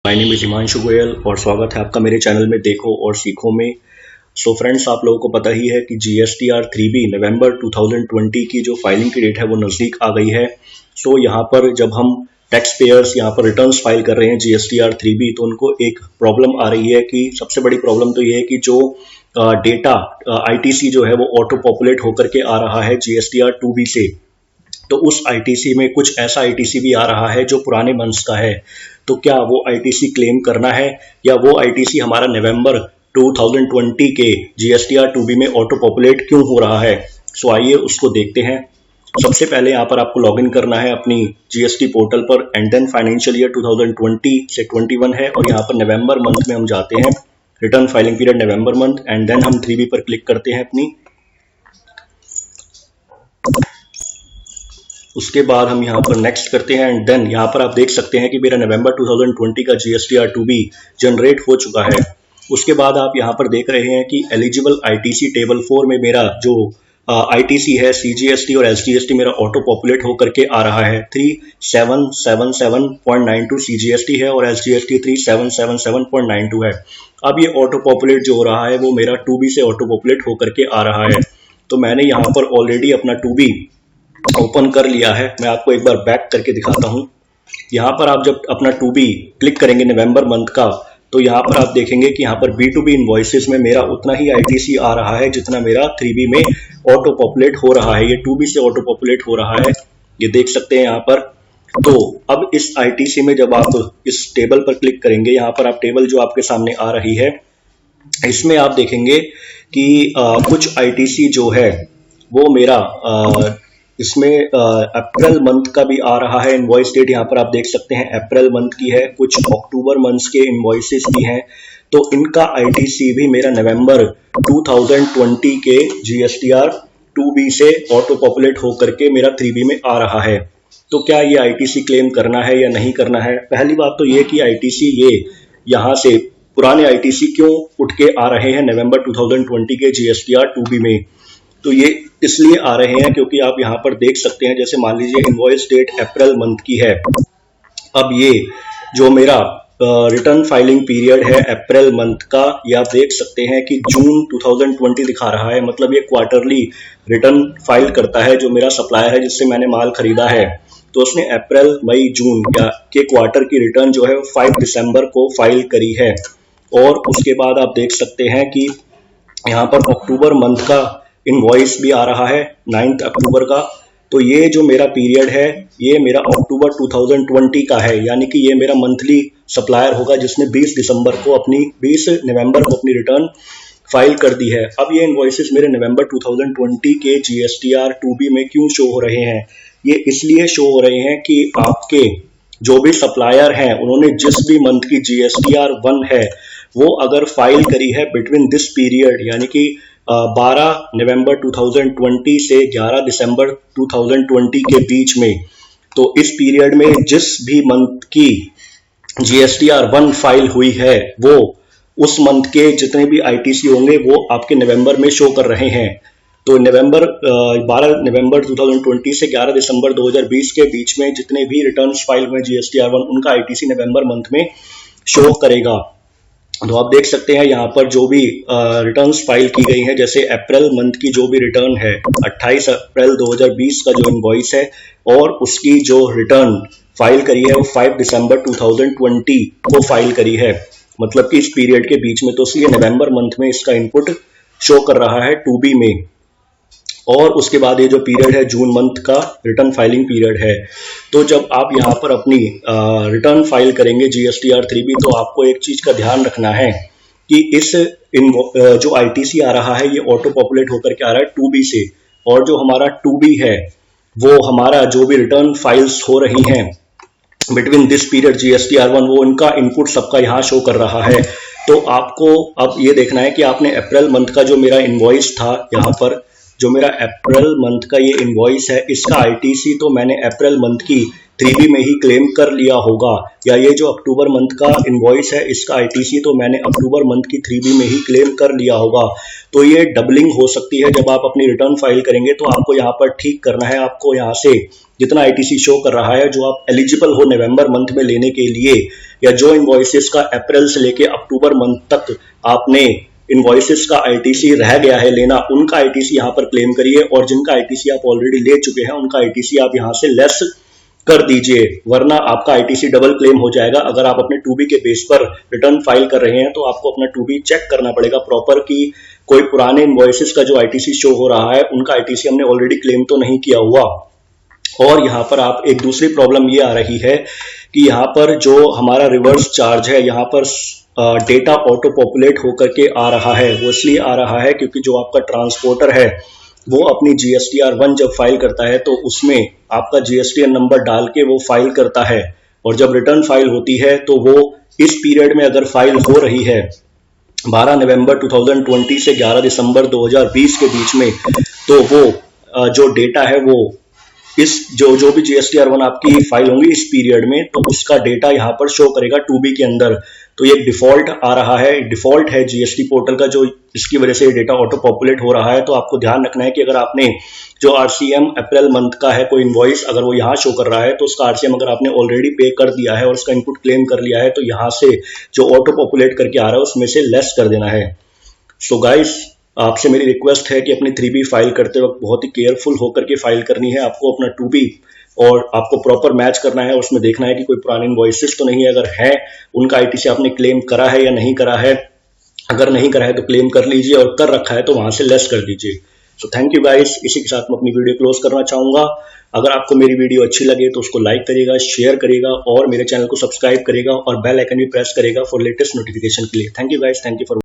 My name is Himanshu Goyal और स्वागत है आपका मेरे चैनल में देखो और सीखो में। सो फ्रेंड्स, आप लोगों को पता ही है कि GSTR 3B नवंबर 2020 की जो फाइलिंग की डेट है वो नज़दीक आ गई है। सो यहाँ पर जब हम टैक्स पेयर्स यहाँ पर रिटर्न्स फाइल कर रहे हैं GSTR 3B, तो उनको एक प्रॉब्लम आ रही है कि सबसे बड़ी प्रॉब्लम तो ये है कि जो डेटा ITC जो है वो ऑटो पॉपुलेट होकर के आ रहा है GSTR 2B से। तो उस ITC में कुछ ऐसा ITC भी आ रहा है जो पुराने मंथ्स का है। तो क्या वो ITC क्लेम करना है या वो ITC हमारा नवंबर 2020 के GSTR 2B में ऑटो पॉपुलेट क्यों हो रहा है? सो आइए उसको देखते हैं। सबसे पहले यहाँ पर आपको लॉगिन करना है अपनी GST पोर्टल पर एंड देन फाइनेंशियल ईयर 2020 से 21 है और यहाँ पर नवंबर मंथ में हम जाते हैं, return filing period November month, and then हम 3B पर क्लिक करते हैं अपनी। उसके बाद हम यहाँ पर नेक्स्ट करते हैं एंड देन यहाँ पर आप देख सकते हैं कि मेरा नवंबर 2020 का GSTR 2B जनरेट हो चुका है। उसके बाद आप यहाँ पर देख रहे हैं कि एलिजिबल ITC टेबल 4 में मेरा जो ITC है CGST और SGST मेरा ऑटो पॉपुलेट होकर के आ रहा है। 3777.92 CGST है और SGST 3777.92 है। अब ये ऑटो पॉपुलेट जो हो रहा है वो मेरा 2B से ऑटो पॉपुलेट होकर के आ रहा है। तो मैंने यहाँ पर ऑलरेडी अपना 2B ओपन कर लिया है। मैं आपको एक बार बैक करके दिखाता हूं। यहाँ पर आप जब अपना 2B क्लिक करेंगे नवंबर मंथ का, तो यहाँ पर आप देखेंगे कि यहाँ पर B2B इनवॉइसेस में मेरा उतना ही ITC आ रहा है जितना मेरा 3B में ऑटो पॉपुलेट हो रहा है। ये 2B से ऑटो पॉपुलेट हो रहा है, ये देख सकते हैं यहाँ पर। तो अब इस ITC में जब आप इस टेबल पर क्लिक करेंगे, यहाँ पर आप टेबल जो आपके सामने आ रही है इसमें आप देखेंगे कि कुछ ITC जो है वो मेरा इसमें अप्रैल मंथ का भी आ रहा है। इनवॉइस डेट यहाँ पर आप देख सकते हैं अप्रैल मंथ की है, कुछ अक्टूबर मंथ्स के इनवॉइसेस भी हैं। तो इनका ITC भी मेरा नवंबर 2020 के GSTR 2B से ऑटो पॉपुलेट होकर के मेरा 3B में आ रहा है। तो क्या ये ITC क्लेम करना है या नहीं करना है? पहली बात तो ये कि ITC ये यहाँ से पुराने ITC क्यों उठ के आ रहे हैं नवंबर 2020 के GSTR 2B में? तो ये इसलिए आ रहे हैं क्योंकि आप यहाँ पर देख सकते हैं, जैसे मान लीजिए इनवॉइस डेट अप्रैल मंथ की है। अब ये जो मेरा रिटर्न फाइलिंग पीरियड है अप्रैल मंथ का, ये आप देख सकते हैं कि जून 2020 दिखा रहा है। मतलब ये क्वार्टरली रिटर्न फाइल करता है। जो मेरा सप्लायर है जिससे मैंने माल खरीदा है, तो उसने अप्रैल मई जून के क्वार्टर की रिटर्न जो है 5 दिसंबर को फाइल करी है। और उसके बाद आप देख सकते हैं कि यहाँ पर अक्टूबर मंथ का इनवॉइस भी आ रहा है 9 अक्टूबर का। तो ये जो मेरा पीरियड है ये मेरा अक्टूबर 2020 का है, यानी कि ये मेरा मंथली सप्लायर होगा जिसने 20 नवंबर को अपनी रिटर्न फाइल कर दी है। अब ये इनवॉइसेस मेरे नवंबर 2020 के GSTR 2B में क्यों शो हो रहे हैं? ये इसलिए शो हो रहे हैं कि आपके जो भी सप्लायर हैं उन्होंने जिस भी मंथ की GSTR 1 है वो अगर फाइल करी है बिटवीन दिस पीरियड, यानी कि 12 नवंबर 2020 से 11 दिसंबर 2020 के बीच में, तो इस पीरियड में जिस भी मंथ की GSTR 1 फाइल हुई है वो उस मंथ के जितने भी ITC होंगे वो आपके नवंबर में शो कर रहे हैं। तो 12 नवंबर 2020 से 11 दिसंबर 2020 के बीच में जितने भी रिटर्न्स फाइल हुए GSTR 1, उनका ITC नवंबर मंथ में शो करेगा। तो आप देख सकते हैं यहाँ पर जो भी रिटर्न्स फाइल की गई हैं, जैसे अप्रैल मंथ की जो भी रिटर्न है 28 अप्रैल 2020 का जो इनवॉइस है, और उसकी जो रिटर्न फाइल करी है वो 5 दिसंबर 2020 को फाइल करी है, मतलब कि इस पीरियड के बीच में। तो इसलिए नवंबर मंथ में इसका इनपुट शो कर रहा है 2B में। और उसके बाद ये जो पीरियड है जून मंथ का रिटर्न फाइलिंग पीरियड है। तो जब आप यहाँ पर अपनी रिटर्न फाइल करेंगे GSTR 3B, तो आपको एक चीज का ध्यान रखना है कि इस जो ITC आ रहा है ये ऑटो पॉपुलेट होकर के आ रहा है 2B से, और जो हमारा 2B है वो हमारा जो भी रिटर्न फाइल्स हो रही हैं बिटवीन दिस पीरियड GSTR 1, वो उनका इनपुट सबका यहाँ शो कर रहा है। तो आपको अब ये देखना है कि आपने अप्रैल मंथ का जो मेरा इनवॉइस था, यहाँ पर जो मेरा अप्रैल मंथ का ये इनवॉइस है, इसका ITC तो मैंने अप्रैल मंथ की 3B में ही क्लेम कर लिया होगा, या ये जो अक्टूबर मंथ का इनवॉइस है इसका ITC तो मैंने अक्टूबर मंथ की 3B में ही क्लेम कर लिया होगा। तो ये डबलिंग हो सकती है। जब आप अपनी रिटर्न फाइल करेंगे तो आपको यहाँ पर ठीक करना है। आपको यहाँ से जितना आईटीसी शो कर रहा है, जो आप एलिजिबल हो नवंबर मंथ में लेने के लिए, या जो इनवॉइसेस का अप्रैल से लेके अक्टूबर मंथ तक आपने इनवॉइसेस का आईटीसी रह गया है लेना, उनका आईटीसी यहाँ पर क्लेम करिए, और जिनका आईटीसी आप ऑलरेडी ले चुके हैं उनका आईटीसी आप यहाँ से लेस कर दीजिए, वरना आपका आईटीसी डबल क्लेम हो जाएगा। अगर आप अपने 2B के बेस पर रिटर्न फाइल कर रहे हैं तो आपको अपना 2B चेक करना पड़ेगा प्रॉपर कि कोई पुराने इनवॉइसेस का जो आईटीसी शो हो रहा है उनका आईटीसी हमने ऑलरेडी क्लेम तो नहीं किया हुआ। और यहाँ पर आप एक दूसरी प्रॉब्लम ये आ रही है कि यहाँ पर जो हमारा रिवर्स चार्ज है, यहाँ पर डेटा ऑटो पॉपुलेट होकर के आ रहा है। वो इसलिए आ रहा है क्योंकि जो आपका ट्रांसपोर्टर है वो अपनी GSTR1 जब फाइल करता है तो उसमें आपका GSTN नंबर डाल के वो फाइल करता है, और जब रिटर्न फाइल होती है तो वो इस पीरियड में अगर फाइल हो रही है 12 नवंबर 2020 से 11 दिसंबर 2020 के बीच में, तो वो जो डेटा है वो इस जो भी GSTR1 आपकी फाइल होंगी इस पीरियड में, तो उसका डेटा यहाँ पर शो करेगा 2B के अंदर। तो ये डिफॉल्ट आ रहा है, डिफॉल्ट है जीएसटी पोर्टल का, जो इसकी वजह से डेटा ऑटो पॉपुलेट हो रहा है। तो आपको ध्यान रखना है कि अगर आपने जो RCM अप्रैल मंथ का है कोई इनवॉइस अगर वो यहाँ शो कर रहा है, तो उसका RCM अगर आपने ऑलरेडी पे कर दिया है और उसका इनपुट क्लेम कर लिया है, तो यहाँ से जो ऑटो पॉपुलेट करके आ रहा है उसमें से लेस कर देना है। सो गाइस, आपसे मेरी रिक्वेस्ट है कि अपनी 3B फाइल करते वक्त बहुत ही केयरफुल होकर के फाइल करनी है। आपको अपना 2B और आपको प्रॉपर मैच करना है, उसमें देखना है कि कोई पुराने इनवॉइसेस तो नहीं है, अगर है उनका आईटीसी आपने क्लेम करा है या नहीं करा है। अगर नहीं करा है तो क्लेम कर लीजिए, और कर रखा है तो वहां से लेस कर दीजिए। सो थैंक यू गाइस, इसी के साथ मैं अपनी वीडियो क्लोज करना चाहूंगा। अगर आपको मेरी वीडियो अच्छी लगे तो उसको लाइक करिएगा, शेयर करिएगा और मेरे चैनल को सब्सक्राइब करिएगा और बेल आइकन भी प्रेस करिएगा फॉर लेटेस्ट नोटिफिकेशन के लिए। Thank you guys, thank you for